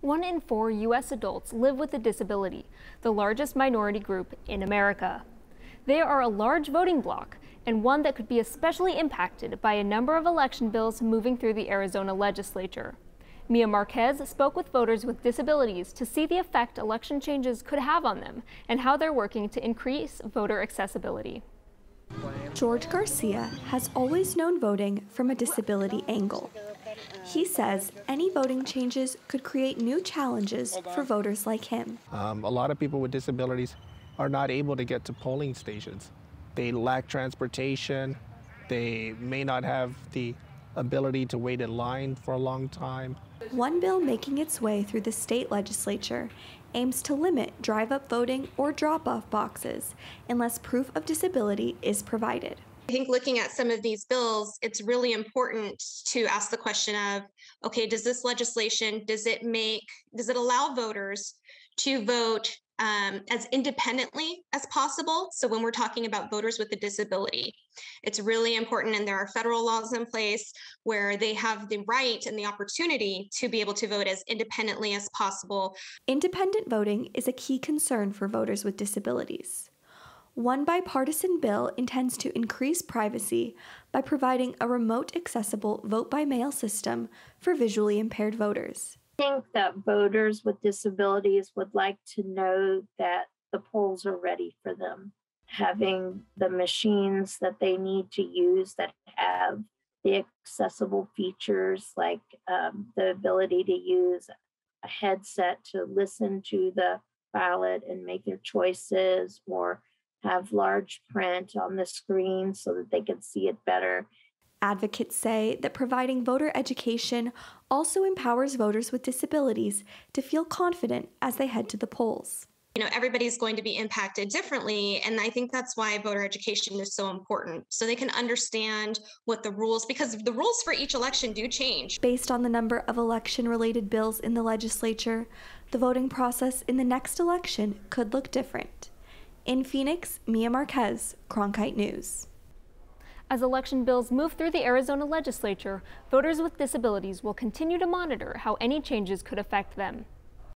1 in 4 U.S. adults live with a disability, the largest minority group in America. They are a large voting bloc, and one that could be especially impacted by a number of election bills moving through the Arizona legislature. Mia Marquez spoke with voters with disabilities to see the effect election changes could have on them and how they're working to increase voter accessibility. George Garcia has always known voting from a disability angle. He says any voting changes could create new challenges for voters like him. A lot of people with disabilities are not able to get to polling stations. They lack transportation. They may not have the ability to wait in line for a long time. One bill making its way through the state legislature aims to limit drive-up voting or drop-off boxes unless proof of disability is provided. I think looking at some of these bills, it's really important to ask the question of, okay, does this legislation, does it allow voters to vote as independently as possible? So when we're talking about voters with a disability, it's really important, and there are federal laws in place where they have the right and the opportunity to be able to vote as independently as possible. Independent voting is a key concern for voters with disabilities. One bipartisan bill intends to increase privacy by providing a remote accessible vote-by-mail system for visually impaired voters. I think that voters with disabilities would like to know that the polls are ready for them. Having the machines that they need to use that have the accessible features like the ability to use a headset to listen to the ballot and make their choices, or have large print on the screen so that they can see it better. Advocates say that providing voter education also empowers voters with disabilities to feel confident as they head to the polls. You know, everybody's going to be impacted differently, and I think that's why voter education is so important, so they can understand what the rules, because the rules for each election do change. Based on the number of election-related bills in the legislature, the voting process in the next election could look different. In Phoenix, Mia Marquez, Cronkite News. As election bills move through the Arizona legislature, voters with disabilities will continue to monitor how any changes could affect them.